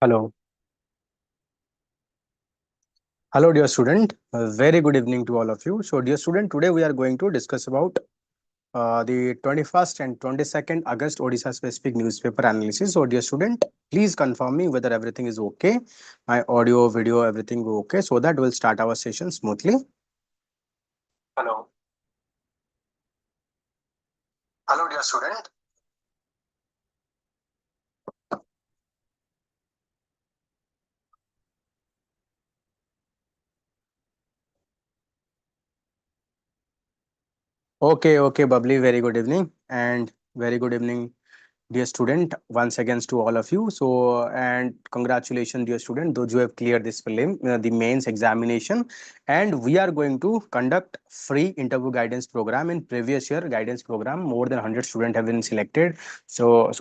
Hello. Hello, dear student. A very good evening to all of you. So, dear student, today we are going to discuss about the 21st and 22nd August Odisha specific newspaper analysis. So, dear student, please confirm me whether everything is okay. My audio, video, everything okay, so that we'll start our session smoothly. Hello. Hello, dear student. Okay, Bubbly. Very good evening and very good evening, dear student, once again to all of you. So, and congratulations, dear student, those who have cleared this prelim, the mains examination. And we are going to conduct free interview guidance program. In previous year guidance program, more than 100 students have been selected. So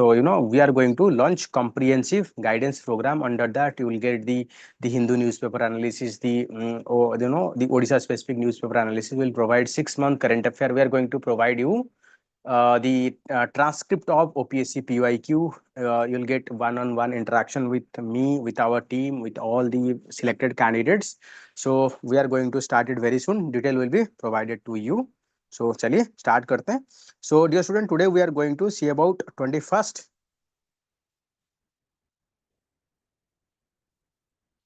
we are going to launch comprehensive guidance program. Under that, you will get the Hindu newspaper analysis, the Odisha specific newspaper analysis. Will provide 6 month current affair. We are going to provide you the transcript of OPSC PYQ. You'll get one-on-one interaction with me, with our team, with all the selected candidates. So we are going to start it very soon. Detail will be provided to you. So चलिए start करते हैं. So dear student, today we are going to see about 21st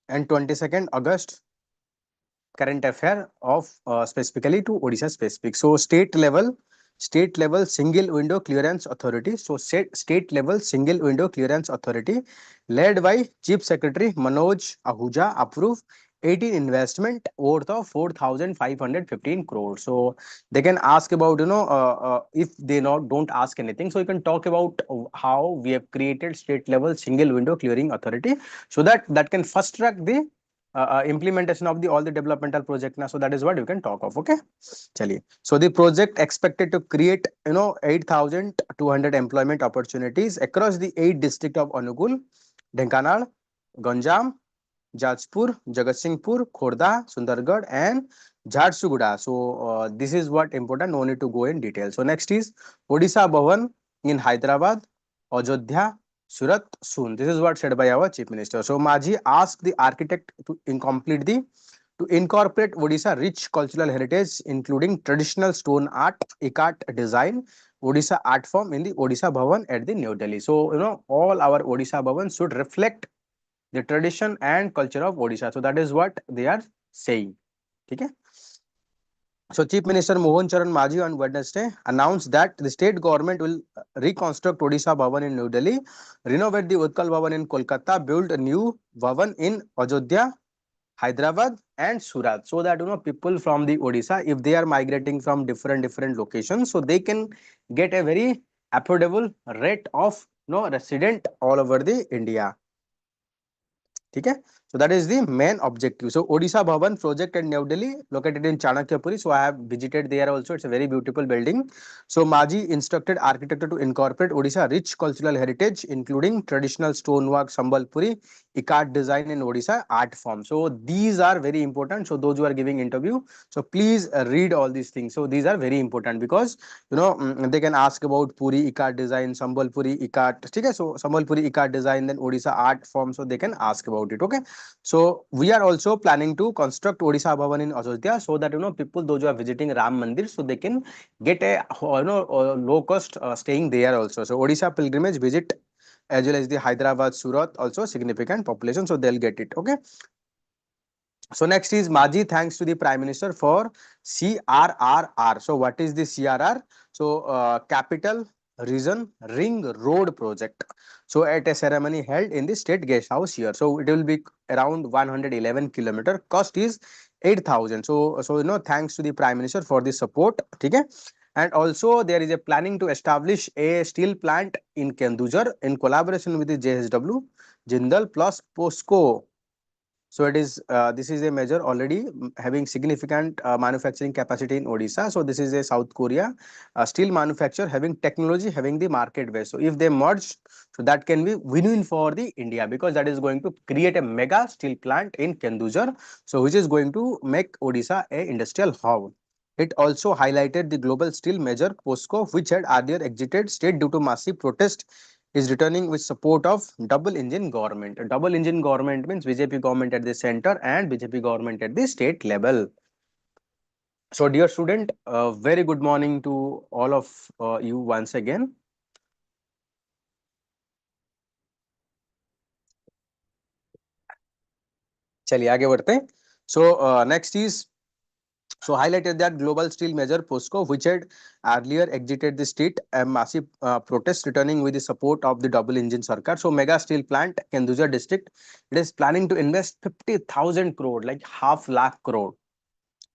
and 22nd August current affair of specifically to Odisha specific. So state level single window clearance authority. So state level single window clearance authority led by Chief Secretary Manoj Ahuja approve 18 investment worth of 4,515 crores. So they can ask about, if they not don't ask anything, so you can talk about how we have created state level single window clearing authority, so that can fast track the implementation of the all the developmental project now. So that is what you can talk of. Okay, chaliye. So the project expected to create 8,200 employment opportunities across the 8 district of Anugul, Dhenkanal, Ganjam, Jajpur, Jagatsinghpur, Khordha, Sundargarh, and Jharsuguda. So this is what important. No need to go in detail. So next is Odisha Bhavan in Hyderabad, Ajodhya, Surat soon. This is what said by our Chief Minister. So Maji asked the architect to incomplete the to incorporate Odisha rich cultural heritage, including traditional stone art, ikat design, Odisha art form in the Odisha Bhavan at the New Delhi. So all our Odisha Bhavan should reflect the tradition and culture of Odisha. So that is what they are saying. Okay. So Chief Minister Mohan Charan Maji on Wednesday announced that the state government will reconstruct Odisha Bhavan in New Delhi, renovate the Utkal Bhavan in Kolkata, build a new Bhavan in Ajodhya, Hyderabad and Surat, so that people from the Odisha, if they are migrating from different locations, so they can get a very affordable rate of resident all over the India. ठीक है. So that is the main objective. So Odisha Bhavan project at New Delhi, located in Chanakyapuri. So I have visited there also. It's a very beautiful building. So Maji instructed architect to incorporate Odisha rich cultural heritage, including traditional stonework, Sambalpuri, ikat design in Odisha art form. So these are very important. So those who are giving interview, so please read all these things. So these are very important because they can ask about Puri ikat design, Sambalpuri ikat. Okay, so Sambalpuri ikat design, then Odisha art form. So they can ask about it. Okay. So we are also planning to construct Odisha Bhavan in Ajodhya, so that people those who are visiting Ram Mandir, so they can get a low cost staying there also. So Odisha pilgrimage visit as well as the Hyderabad, Surat also significant population, so they'll get it. Okay. So next is Maji thanks to the Prime Minister for CRRR. So what is the CRR? So Capital Region Ring Road Project. So at a ceremony held in the State Guest House here. So it will be around 111 kilometer. Cost is 8,000. So thanks to the Prime Minister for the support. Okay. And also there is a planning to establish a steel plant in Kendujar in collaboration with the JSW, Jindal plus POSCO. So it is this is a major already having significant manufacturing capacity in Odisha. So this is a South Korea steel manufacturer having technology, having the market base. So if they merge, so that can be win-win for the India, because that is going to create a mega steel plant in Kendujar. So which is going to make Odisha a industrial hub. It also highlighted the global steel major POSCO, which had earlier exited state due to massive protest is returning with support of double engine government. A double engine government means BJP government at the center and BJP government at the state level. So dear student, very good morning to all of you once again. चलिए आगे बढ़ते हैं. So next is, so highlighted that global steel major POSCO, which had earlier exited the state, a massive protest returning with the support of the double engine circuit. So mega steel plant, Kenduja district, it is planning to invest 50,000 crore, like half lakh crore,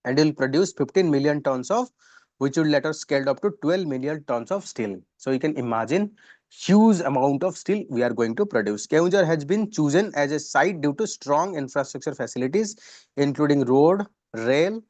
and will produce 15 million tons of, which will later scaled up to 12 million tons of steel. So you can imagine huge amount of steel we are going to produce. Keonjhar has been chosen as a site due to strong infrastructure facilities, including road, rail,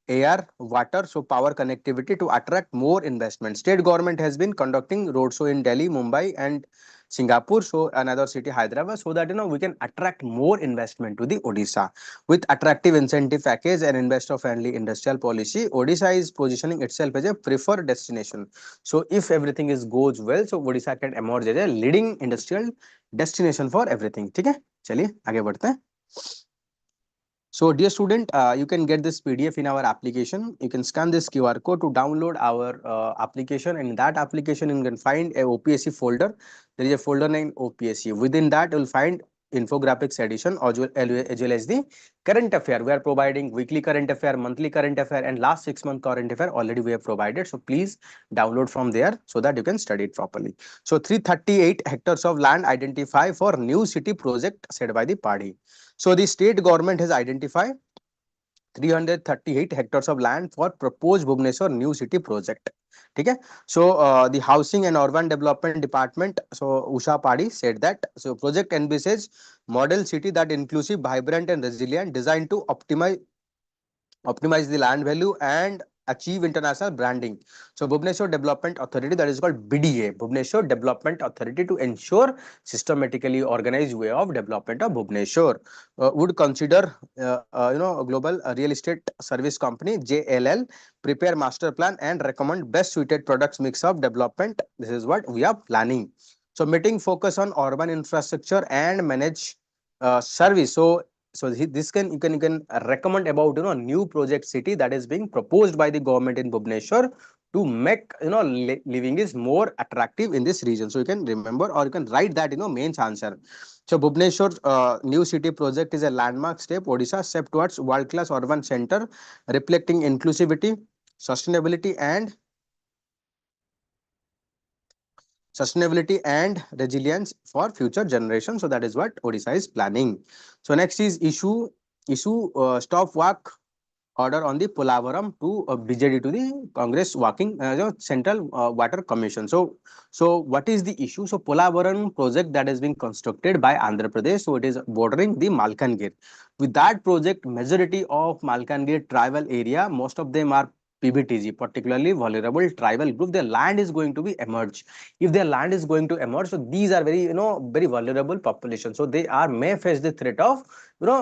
air, water, so power connectivity to attract more investment. State government has been conducting roadshow in Delhi, Mumbai, and Singapore, so another city, Hyderabad, so that we can attract more investment to the Odisha. With attractive incentive package and investor-friendly industrial policy, Odisha is positioning itself as a preferred destination. So if everything is goes well, so Odisha can emerge as a leading industrial destination for everything. ठीक है, चलिए आगे बढ़ते हैं. So dear student, you can get this PDF in our application. You can scan this QR code to download our application, and in that application you can find a OPSC folder. There is a folder named OPSC. Within that you will find infographics edition as well as the current affair. We are providing weekly current affair, monthly current affair, and last 6 month current affair already we have provided. So please download from there so that you can study it properly. So 338 hectares of land identified for new city project said by the party. So the state government has identified 338 hectares of land for proposed Bhubaneswar new city project. ठीक है. So the housing and urban development department, so Usha Padi said that so project envisages model city that inclusive, vibrant and resilient, designed to optimize the land value and achieve international branding. So Bhubaneswar Development Authority, that is called BDA, Bhubaneswar Development Authority, to ensure systematically organized way of development of Bhubaneswar, would consider a global real estate service company JLL prepare master plan and recommend best suited products mix of development. This is what we are planning. So meeting focus on urban infrastructure and manage service. So this can you can recommend about new project city that is being proposed by the government in Bhubaneswar to make living is more attractive in this region. So you can remember or you can write that main answer. So Bhubaneswar new city project is a landmark step Odisha step towards world class urban center reflecting inclusivity, sustainability and resilience for future generations. So that is what Odisha is planning. So next is issue stop work order on the Polavaram to BJD to the Congress working Central Water Commission. So what is the issue? So Polavaram project that is being constructed by Andhra Pradesh. So it is bordering the Malkangir. With that project, majority of Malkangir tribal area, most of them are PBTG, particularly vulnerable tribal group. Their land is going to be emerge. If their land is going to emerge, so these are very very vulnerable population. So they are may face the threat of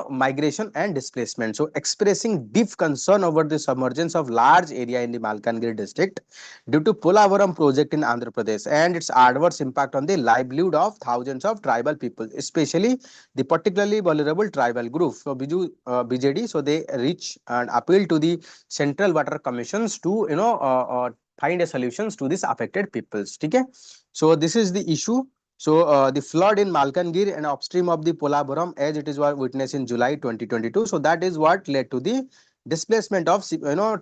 migration and displacement. So expressing deep concern over the submergence of large area in the Malkangiri district due to Polavaram project in Andhra Pradesh and its adverse impact on the livelihood of thousands of tribal people, especially the particularly vulnerable tribal group. So BJD, so they reach and appeal to the Central Water Commissions to find a solutions to this affected peoples. Okay, so this is the issue. So the flood in Malkangir and upstream of the Polavaram, as it is what witnessed in July 2022. So that is what led to the displacement of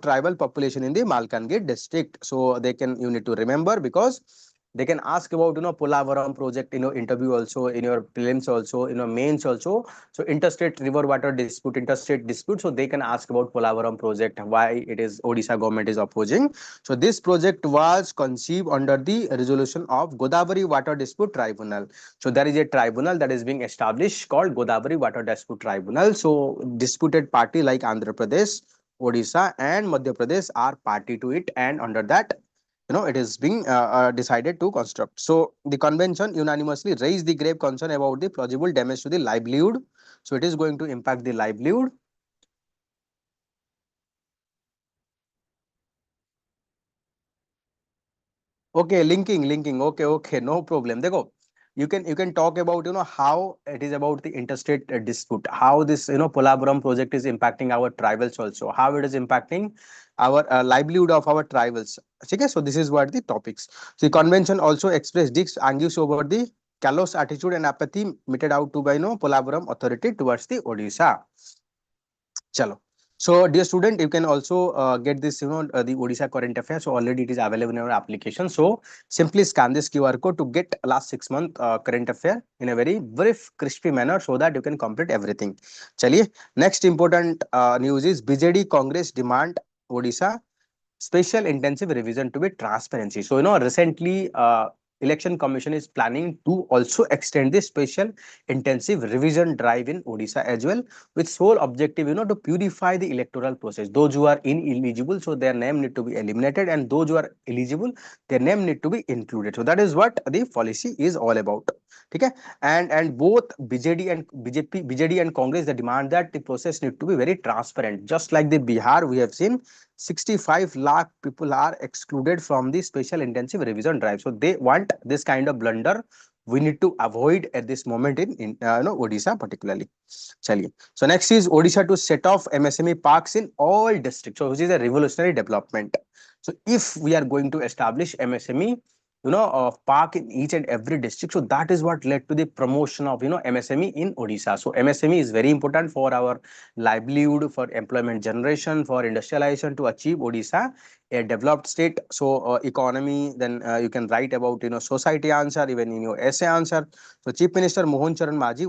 tribal population in the Malkangir district. So they can you need to remember because they can ask about Polavaram project interview also in your prelims also mains also. So interstate river water dispute, interstate dispute. So they can ask about Polavaram project, why it is Odisha government is opposing. So this project was conceived under the resolution of Godavari Water Dispute Tribunal. So there is a tribunal that is being established called Godavari Water Dispute Tribunal. So disputed party like Andhra Pradesh, Odisha and Madhya Pradesh are party to it, and under that it is being decided to construct. So the convention unanimously raised the grave concern about the plausible damage to the livelihood. So it is going to impact the livelihood. Okay, linking. Okay, no problem. देखो you can talk about how it is about the interstate dispute, how this Polapuram project is impacting our tribals also, how it is impacting our livelihood of our tribals. Okay, so this is what the topics. So the convention also expressed its anguish over the callous attitude and apathy meted out to by Polapuram authority towards the Odisha. Chalo. So, dear student, you can also get this, the Odisha current affairs. So already it is available in our application. So simply scan this QR code to get last 6 month current affair in a very brief, crispy manner, so that you can complete everything. Chaliye. Next important news is BJD Congress demand Odisha special intensive revision to be transparency. So recently election commission is planning to also extend this special intensive revision drive in Odisha as well, with sole objective to purify the electoral process. Those who are ineligible, so their name need to be eliminated, and those who are eligible, their name need to be included. So that is what the policy is all about. Okay, and both BJD and BJD and Congress, they demand that the process need to be very transparent. Just like the Bihar, we have seen 65 lakh people are excluded from the special intensive revision drive. So they want this kind of blunder. We need to avoid at this moment in Odisha particularly. Chaliye. So next is Odisha to set off MSME parks in all districts. So which is a revolutionary development. So if we are going to establish MSME, park in each and every district, so that is what led to the promotion of MSME in Odisha. So MSME is very important for our livelihood, for employment generation, for industrialization to achieve Odisha a developed state. So economy, then you can write about society answer even in your essay answer. So Chief Minister Mohan Charan Maji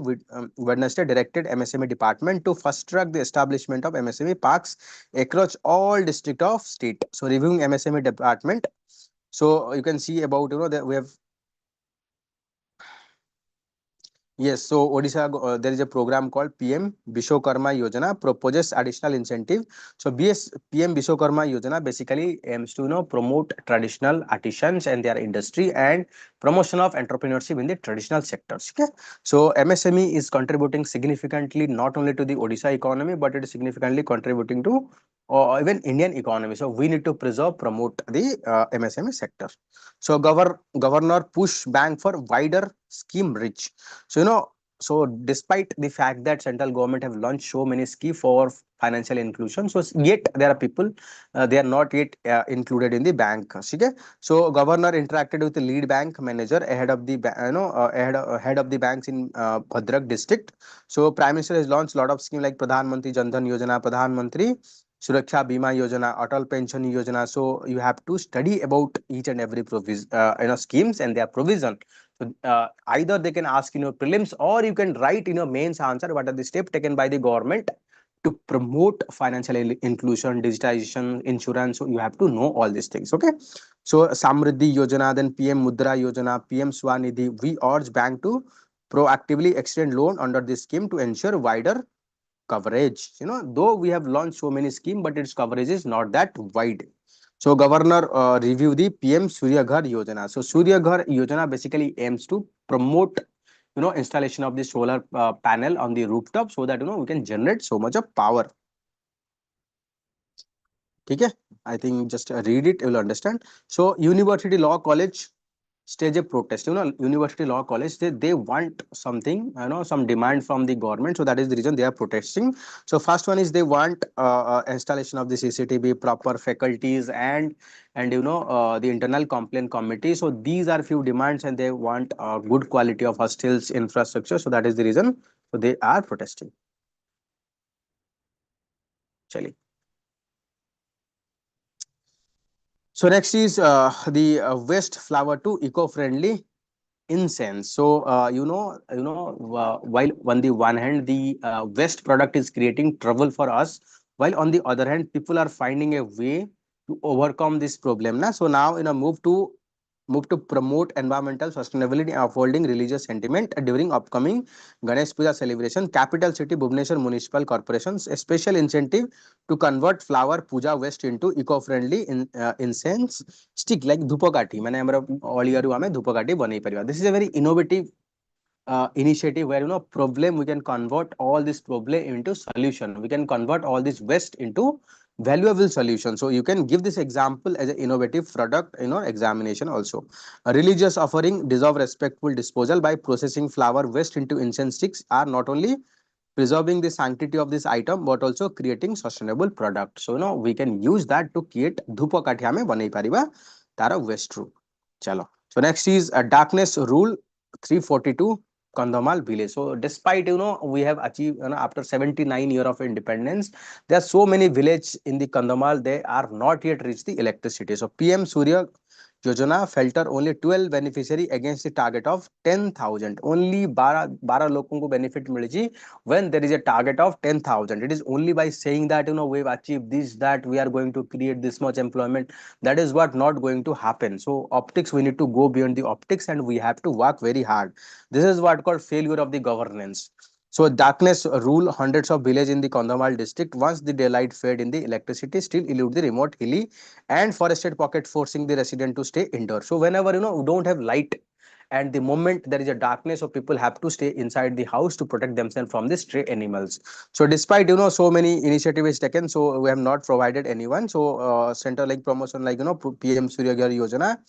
Wednesday directed MSME department to fast track the establishment of MSME parks across all district of state. So reviewing MSME department. So you can see about that we have. Yes, so Odisha, there is a program called PM Vishwakarma Yojana, proposes additional incentive. So PM Vishwakarma Yojana basically aims to promote traditional artisans and their industry, and promotion of entrepreneurship in the traditional sectors. Okay, so MSME is contributing significantly not only to the Odisha economy, but it is significantly contributing to even Indian economy. So we need to preserve, promote the MSME sector. So governor push bank for wider scheme reach. So so despite the fact that central government have launched so many schemes for financial inclusion, so yet there are people they are not yet included in the bank. Okay? So governor interacted with the lead bank manager ahead of the ahead of the banks in Bhadrak district. So prime minister has launched a lot of schemes like Pradhan Mantri Jan Dhan Yojana, Pradhan Mantri Suraksha Bima Yojana, Atal Pension Yojana. So you have to study about each and every schemes and their provision. So either they can ask in your prelims, or you can write in your mains answer what are the steps taken by the government to promote financial inclusion, digitization, insurance. So you have to know all these things. Okay. So Samriddhi Yojana, then PM Mudra Yojana, PM Swanidhi. We urge bank to proactively extend loan under this scheme to ensure wider coverage. Though we have launched so many schemes, but its coverage is not that wide. So governor review the PM Surya Ghar Yojana. So Surya Ghar Yojana basically aims to promote installation of the solar panel on the rooftop, so that we can generate so much of power. Okay, I think just read it, you will understand. So University Law College stage a protest. University Law College, they want something, some demand from the government. So that is the reason they are protesting. So first one is they want installation of the CCTV, proper faculties, and the internal complaint committee. So these are few demands, and they want good quality of hostels infrastructure. So that is the reason. So they are protesting. Chali. So next is the waste flower to eco-friendly incense. So while on the one hand the waste product is creating trouble for us, while on the other hand people are finding a way to overcome this problem. So now move to promote environmental sustainability and upholding religious sentiment during upcoming Ganesh Puja celebration. Capital city Bhubaneswar Municipal Corporations a special incentive to convert flower puja waste into eco-friendly incense stick like dhupakathi. माने हमरा all year हमें धूपकाठी बनी परिवार. This is a very innovative initiative where problem we can convert all this problem into solution. We can convert all this waste into valuable solution. So you can give this example as an innovative product in our examination also. A religious offering deserve respectful disposal. By processing flower waste into incense sticks are not only preserving the sanctity of this item but also creating sustainable product. So we can use that to create dhupa kathya mein banai pariba tara waste ru. Chalo. So next is a darkness rule 342 Kandhamal village. So despite we have achieved after 79 year of independence, there are so many villages in the Kandhamal, they are not yet reached the electricity. So PM Surya Yojana filter only 12 beneficiary against the target of 10,000. Only 12 लोगों को benefit मिलेगी when there is a target of 10,000. It is only by saying that we've achieved this, that we are going to create this much employment. That is what not going to happen. So optics, we need to go beyond the optics and we have to work very hard. This is what called failure of the governance. So darkness rule hundreds of villages in the Kandhamal district. Once the daylight fade in the electricity, still elude the remote hilly and forested pocket, forcing the resident to stay indoor. So whenever you don't have light, and the moment there is a darkness, so people have to stay inside the house to protect themselves from the stray animals. So despite so many initiative is taken, so we have not provided anyone. So center like promotion like PM Surya Ghar Yojana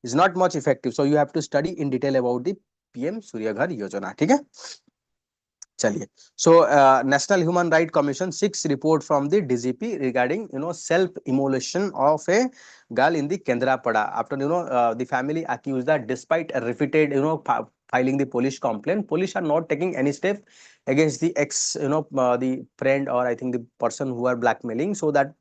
is not much effective. So you have to study in detail about the PM Surya Ghar Yojana. ठीक है, चलिए. So National Human Rights Commission 6 report from the DGP regarding self immolation of a girl in the Kendrapada. After the family accused that despite a repeated filing the police complaint, police are not taking any step against the ex the friend, or I think the person who are blackmailing. So that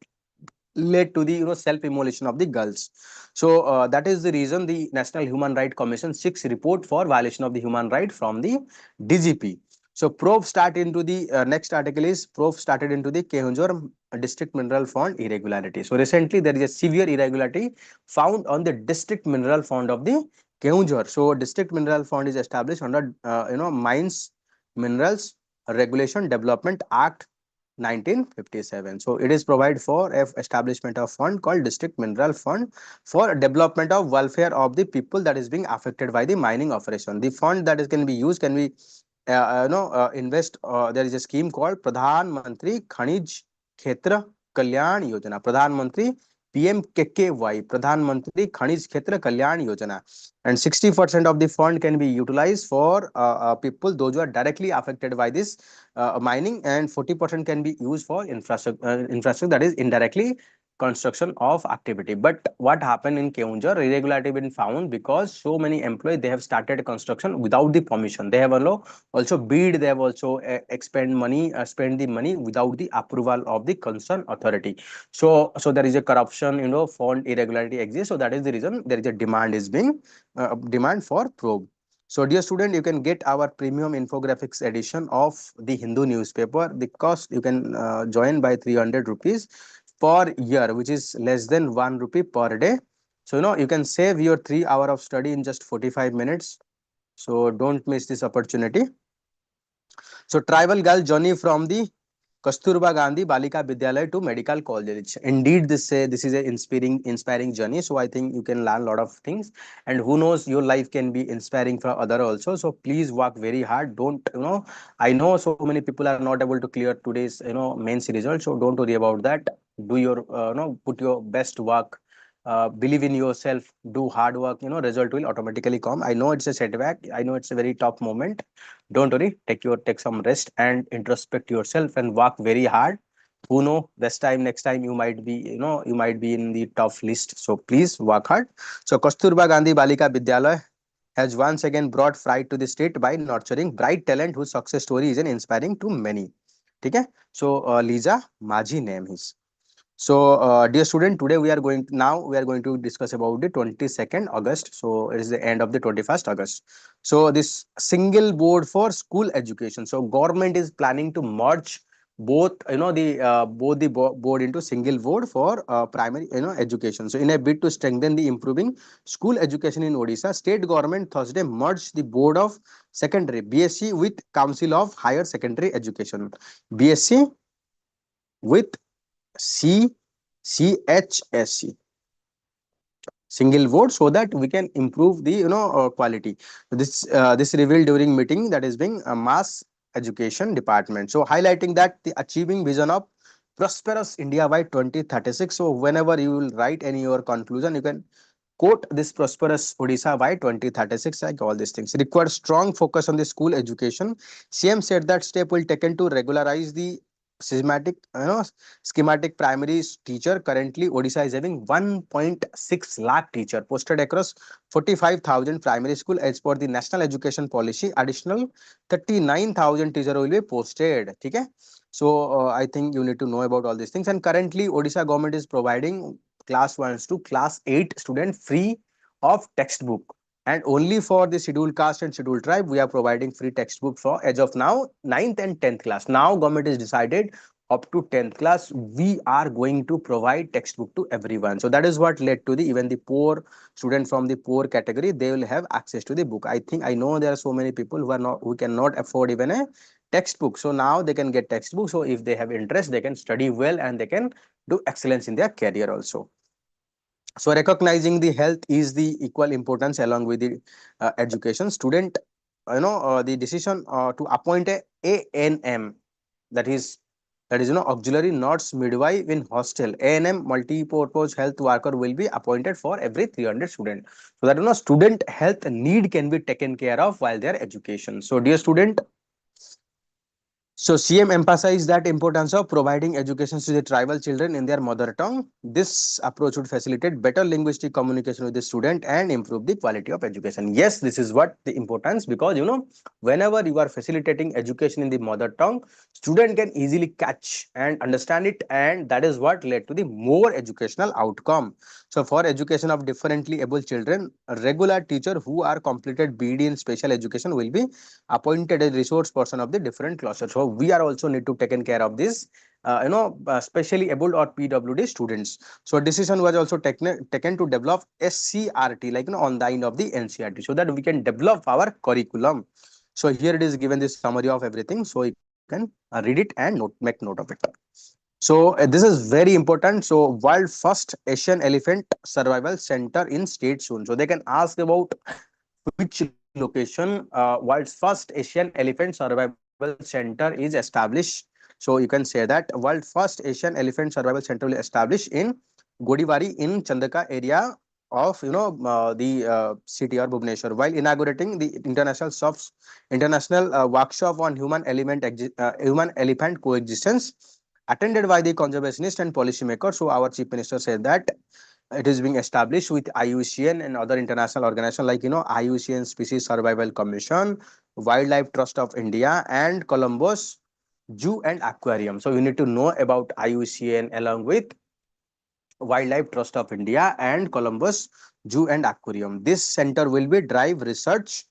led to the self immolation of the girls. So that is the reason the National Human Rights Commission 6 report for violation of the human right from the DGP. So probe start into the next article is probe started into the Keonjhar district mineral fund irregularity. So recently there is a severe irregularity found on the district mineral fund of the Keonjhar. So district mineral fund is established under Mines Minerals Regulation Development Act 1957. So it is provide for establishment of fund called district mineral fund for development of welfare of the people that is being affected by the mining operation. The fund that is can be used, can be invest. There is a scheme called Pradhan Mantri Khanij Kshetra Kalyan Yojana. Pradhan Mantri PMKKY, Pradhan Mantri Khanij Kshetra Kalyan Yojana, and 60% of the fund can be utilized for people those who are directly affected by this mining, and 40% can be used for infrastructure that is indirectly construction of activity. But what happened in Keonjhar, irregularity been found because so many employees, they have started construction without the permission. They have also bid, they have also spend the money without the approval of the concerned authority. So there is a corruption, fund irregularity exists. So that is the reason there is a demand is being demand for probe. So dear student, you can get our premium infographics edition of the Hindu newspaper. The cost, you can join by 300 rupees per year, which is less than 1 rupee per day. So you can save your 3 hours of study in just 45 minutes. So don't miss this opportunity. So tribal girl journey from the Kasturba Gandhi Balika Vidyalaya to Medical College. Indeed, this is a inspiring journey. So I think you can learn a lot of things, and who knows, your life can be inspiring for other also. So please work very hard. Don't I know so many people are not able to clear today's mains result. So don't worry about that. Do your put your best work. Believe in yourself. Do hard work. Result will automatically come. I know it's a setback. I know it's a very tough moment. Don't worry, take some rest and introspect yourself and work very hard. Who know, this time, next time, you might be you might be in the tough list. So please work hard. So Kasturba Gandhi Balika Vidyalaya has once again brought pride to the state by nurturing bright talent whose success story is an inspiring to many. Okay. So Lisa Maji name is. So, dear student, today we are going to discuss about the 22nd August. So, it is the end of the 21st August. So, this single board for school education. So, government is planning to merge both the board into single board for primary education. So, in a bid to strengthen the improving school education in Odisha, state government Thursday merged the board of secondary BSc with Council of Higher Secondary Education. BSc with CHSC, single vote, so that we can improve the quality. This revealed during meeting that is being a mass education department. So highlighting that the achieving vision of prosperous India by 2036. So whenever you will write any your conclusion, you can quote this prosperous Odisha by 2036, like all these things. Require strong focus on the school education. CM said that step will taken to regularize the schematic, schematic primary teacher. Currently, Odisha is having 1.6 lakh teacher posted across 45,000 primary school as per the national education policy. Additional 39,000 teacher will be posted. Okay. So I think you need to know about all these things. And currently, Odisha government is providing class 1 to class 8 student free of textbook, and only for the scheduled caste and scheduled tribe we are providing free textbook for as of now ninth and 10th class. Now government is decided up to 10th class we are going to provide textbook to everyone. So that is what led to the even the poor student from the poor category, they will have access to the book. I think I know there are so many people who are not, who cannot afford even a textbook, so now they can get textbook. So if they have interest, they can study well and they can do excellence in their career also. So recognizing the health is the equal importance along with the education. Student, the decision to appoint a ANM, that is auxiliary nurse midwife in hostel. ANM multi-purpose health worker will be appointed for every 300 student, so that student health need can be taken care of while their education. So dear student, so CM emphasized that importance of providing education to the tribal children in their mother tongue. This approach would facilitate better linguistic communication with the student and improve the quality of education. Yes, this is what the importance, because whenever you are facilitating education in the mother tongue, student can easily catch and understand it, and that is what led to the more educational outcome. So for education of differently able children, a regular teacher who are completed BD in special education will be appointed a resource person of the different classes. So we are also need to taken care of this, specially able or PWD students. So decision was also taken to develop SCRT, like on the end of the NCRT, so that we can develop our curriculum. So here it is given the summary of everything, so you can read it and make note of it. So this is very important. So world first Asian elephant survival center in state soon. So they can ask about which location world's first Asian elephant survival center is established. So you can say that world first Asian elephant survival center will establish in Godiwari in Chandaka area of the city or Bhubaneswar, while inaugurating the international workshop on human elephant coexistence, attended by the conservationist and policymakers. So our chief minister said that it is being established with IUCN and other international organizations like IUCN Species Survival Commission, Wildlife Trust of India, and Columbus Zoo and Aquarium. So you need to know about IUCN along with Wildlife Trust of India and Columbus Zoo and Aquarium. This center will be drive research,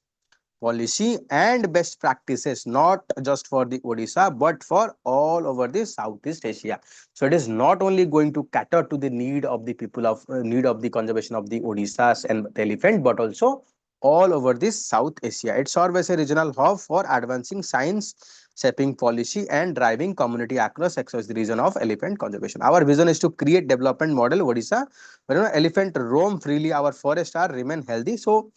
policy and best practices, not just for the Odisha but for all over the Southeast Asia. So it is not only going to cater to the need of the people of need of the conservation of the Odisha's and the elephant, but also all over this South Asia. It serves as a regional hub for advancing science, shaping policy and driving community across the region of elephant conservation. Our vision is to create development model Odisha where elephant roam freely, our forests are remain healthy. So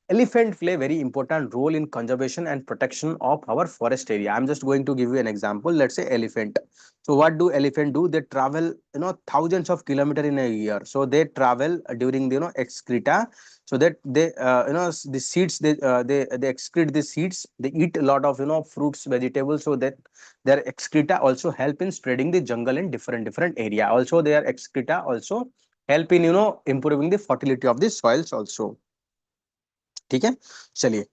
elephant play very important role in conservation and protection of our forest area. I'm just going to give you an example. Let's say elephant. So what do elephant do? They travel thousands of kilometers in a year. So they travel during the excreta, so that they the seeds, they excrete the seeds, they eat a lot of fruits, vegetables, so that their excreta also help in spreading the jungle in different area. Also their excreta also help in improving the fertility of the soils also. ठीक है, चलिए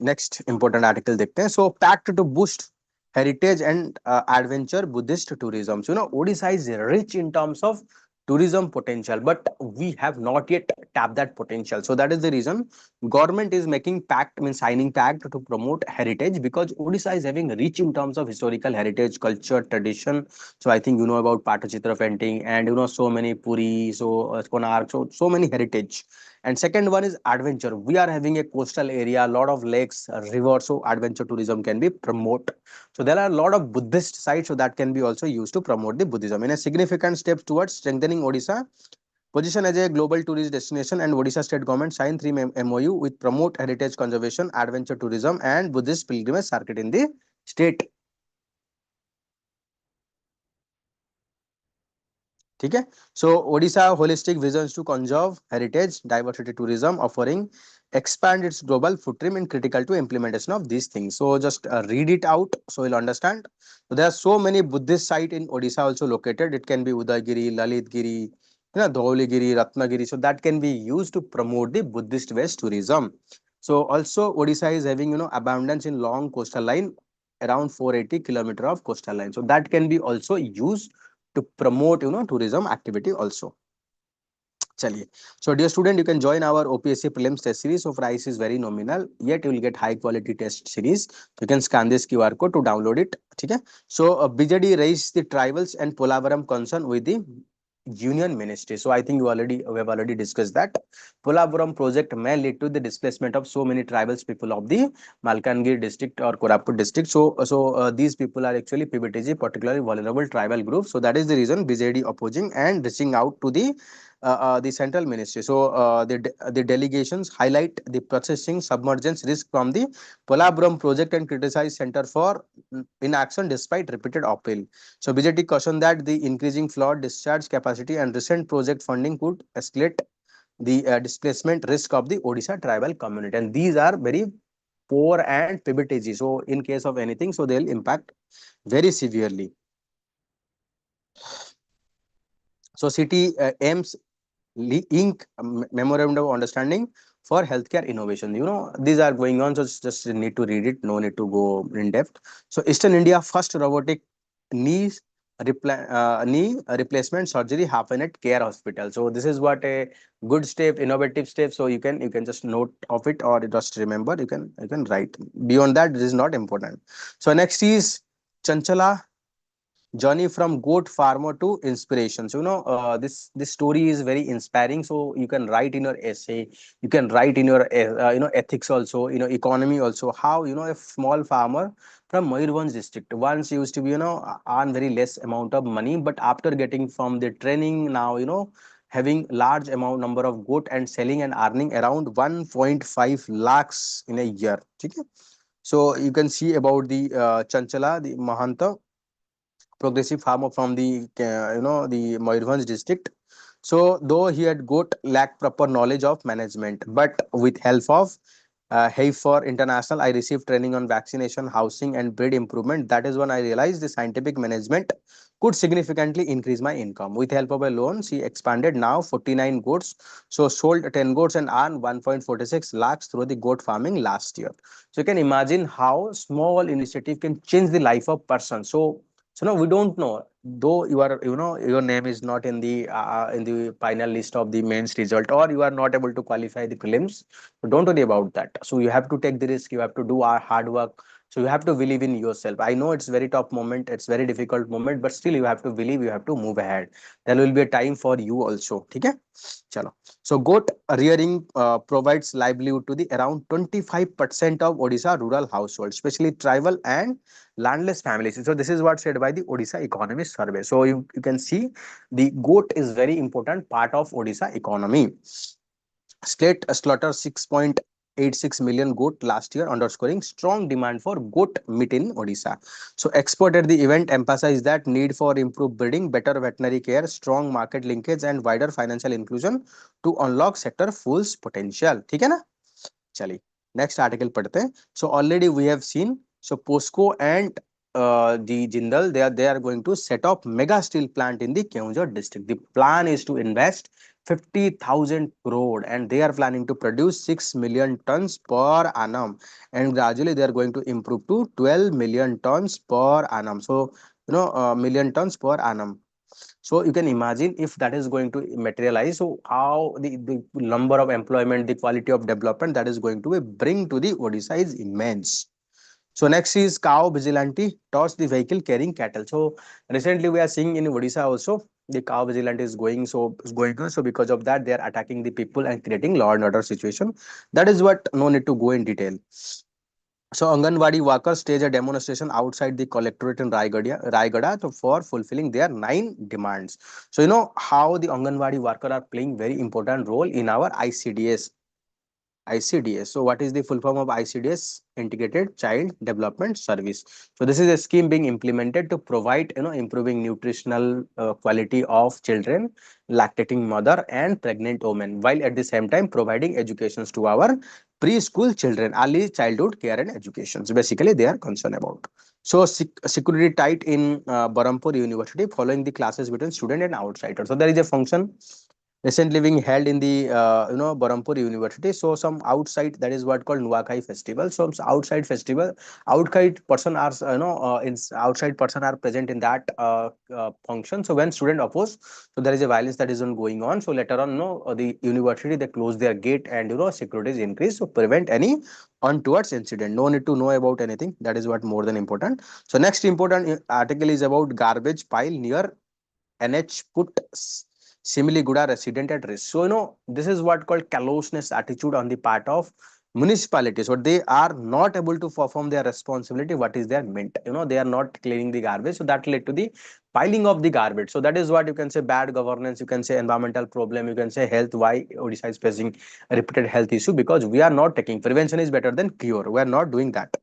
next important article देखते हैं. So pact to boost heritage and adventure Buddhist tourism. So Odisha is rich in terms of tourism potential, but we have not yet tapped that potential. So that is the reason government is making pact, means signing pact to promote heritage, because Odisha is having rich in terms of historical heritage, culture, tradition. So I think you know about Patachitra painting and so many Puri, so Konark, so many heritage. And second one is adventure. We are having a coastal area, a lot of lakes, rivers, so adventure tourism can be promoted. So there are a lot of Buddhist sites, so that can be also used to promote the Buddhism. In a significant step towards strengthening Odisha position as a global tourist destination, and Odisha state government signed three MOU with promote heritage conservation, adventure tourism, and Buddhist pilgrimage circuit in the state. ठीक है. So Odisha holistic visions to conserve heritage diversity tourism offering expand its global footprint in critical to implementation of these things. So just read it out so you'll understand. So there are so many Buddhist site in Odisha also located. It can be Udagiri, Lalitgiri, Dhauligiri, Ratnagiri. So that can be used to promote the Buddhist West tourism. So also Odisha is having abundance in long coastal line, around 480 kilometer of coastal line. So that can be also used to promote tourism activity also. चलिए. So dear student, you can join our OPSC prelims test series. So price is very nominal, yet you will get high quality test series. You can scan this QR code to download it. ठीक है. So BJD raised the tribals and Polavaram concern with the Union Ministry. So I think we have already discussed that Polavaram project may lead to the displacement of so many tribals people of the Malkangiri district or Koraput district. So these people are actually PBTG, particularly vulnerable tribal groups. So that is the reason BJD opposing and reaching out to the central ministry. So the delegations highlight the processing submergence risk from the Polabram project and criticize center for inaction despite repeated appeal. So BJT cautioned that the increasing flood discharge capacity and recent project funding could escalate the displacement risk of the Odisha tribal community. And these are very poor and PBTG. So in case of anything, so they'll impact very severely. So city aims Inc. Memorandum of Understanding for Healthcare Innovation. These are going on, so just need to read it, no need to go in depth. So Eastern India first robotic knee knee replacement surgery happen at Care Hospital. So this is what a good step, innovative step. So you can just note of it or just remember. You can write. Beyond that, this is not important. So next is Chanchala journey from goat farmer to inspiration. So this story is very inspiring. So you can write in your essay, you can write in your ethics also, economy also, how a small farmer from Mayurbhanj district once used to be earn very less amount of money, but after getting from the training, now having large amount number of goat and selling and earning around 1.5 lakhs in a year. Okay? So you can see about the Chanchala, the Mahanta progressive farmer from the Mayurbhanj district. So though he had got lack proper knowledge of management, but with help of Hey for International, I received training on vaccination, housing, and breed improvement. That is when I realized the scientific management could significantly increase my income. With help of a loan, she expanded now 49 goats. So sold 10 goats and earned 1.46 lakhs through the goat farming last year. So you can imagine how small initiative can change the life of person. So no, we don't know. Though your name is not in the final list of the mains result, or you are not able to qualify the prelims, so don't worry about that. So you have to take the risk. You have to do our hard work. So you have to believe in yourself. I know it's very tough moment. It's very difficult moment, but still you have to believe. You have to move ahead. There will be a time for you also. Okay? Chalo. So goat rearing provides livelihood to the around 25% of Odisha rural households, especially tribal and landless families. So this is what said by the Odisha Economist Survey. So you can see the goat is very important part of Odisha economy. State slaughter 6.86 million goat last year, underscoring strong demand for goat meat in Odisha. So expert at the event emphasized that need for improved breeding, better veterinary care, strong market linkage, and wider financial inclusion to unlock sector full potential. ठीक है ना? चलिए next article पढ़ते हैं. So already we have seen. So POSCO and the Jindal, they are going to set up mega steel plant in the Keonjhar district. The plan is to invest 50,000 crore and they are planning to produce 6 million tons per annum, and gradually they are going to improve to 12 million tons per annum. So million tons per annum. So you can imagine if that is going to materialize, so how the number of employment, the quality of development that is going to be bring to the Odisha is immense. So next is cow vigilante toss the vehicle carrying cattle. So recently we are seeing in Odisha also the cow vigilante is going on. So because of that they are attacking the people and creating law and order situation. That is what no need to go in detail. So Anganwadi workers stage a demonstration outside the collectorate in Raigada for fulfilling their 9 demands. So you know how the Anganwadi worker are playing very important role in our ICDS. ICDS. So what is the full form of ICDS? Integrated Child Development Service. So this is a scheme being implemented to provide, improving nutritional quality of children, lactating mother and pregnant women, while at the same time providing educations to our preschool children, early childhood care and education. So basically they are concerned about. So security tight in Barampur University following the classes between student and outsider. So there is a function recently being held in the Barampur University. So some outside, that is what called Nuakhai festival. So some outside festival, outside person are outside person are present in that function. So when student oppose, so there is a violence that is on going on. So later on, the university they close their gate and security is increased to prevent any untowards incident. No need to know about anything. That is what more than important. So next important article is about garbage pile near NH put Similiguda resident at risk. So, this is what called callousness attitude on the part of municipalities. So they are not able to perform their responsibility. What is their meant? They are not cleaning the garbage. So that led to the piling of the garbage. So that is what you can say bad governance, you can say environmental problem, you can say health. Why Odisha is facing a repeated health issue? Because we are not taking prevention is better than cure. We are not doing that.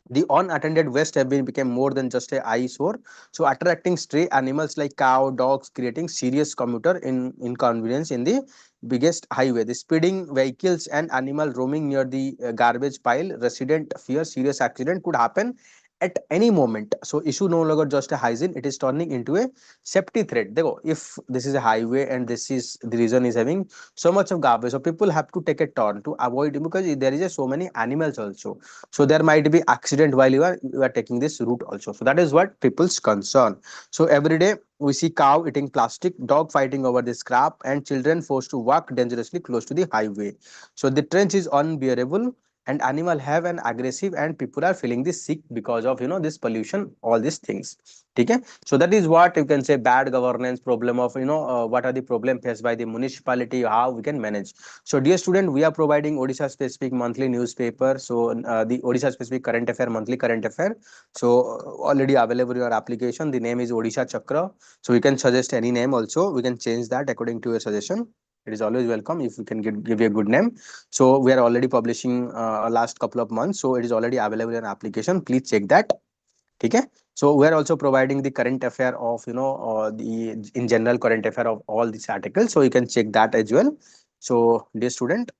The unattended waste have been become more than just a eyesore. So attracting stray animals like cow, dogs, creating serious commuter inconvenience in the biggest highway. The speeding vehicles and animal roaming near the garbage pile. Resident fear serious accident could happen at any moment. So issue no longer just a hygiene, it is turning into a safety threat. Dekho, if this is a highway and this is the reason is having so much of garbage, so people have to take a turn to avoid it because there is a so many animals also, so there might be accident while you are taking this route also. So that is what people's concern. So every day we see cow eating plastic, dog fighting over the scrap, and children forced to walk dangerously close to the highway. So the trench is unbearable, and animal have an aggressive, and people are feeling this sick because of this pollution, all these things. Okay, so that is what you can say bad governance problem of what are the problem faced by the municipality, how we can manage. So, dear student, we are providing Odisha specific monthly newspaper. So, the Odisha specific current affair, monthly current affair. So, already available in your application. The name is Odisha Chakra. So, you can suggest any name also. We can change that according to your suggestion. It is always welcome if you can give you a good name. So, we are already publishing last couple of months. So, it is already available in application. Please check that. Okay. So we are also providing the current affair of the in general current affair of all these articles, so you can check that as well. So dear student,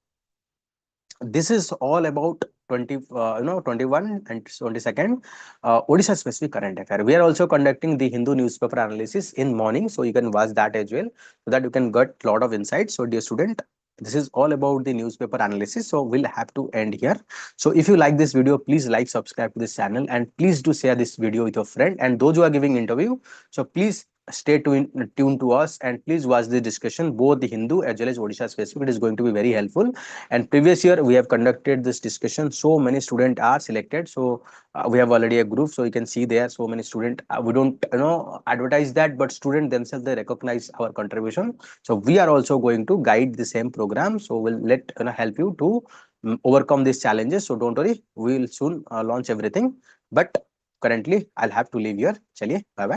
this is all about 21 and 22nd Odisha specific current affair. We are also conducting the Hindu newspaper analysis in morning, so you can watch that as well, so that you can get lot of insights. So dear student, this is all about the newspaper analysis, so we'll have to end here. So if you like this video, please like, subscribe to this channel, and please do share this video with your friend, and those who are giving interview, so please stay tuned to us, and please watch the discussion both the Hindu as well as Odisha specific. It is going to be very helpful. And previous year we have conducted this discussion, so many students are selected. So we have already a group, so you can see there so many students. We don't advertise that, but students themselves they recognize our contribution. So we are also going to guide the same program, so we'll let help you to overcome these challenges. So don't worry, we will soon launch everything. But currently I'll have to leave here. Chaliye, bye bye.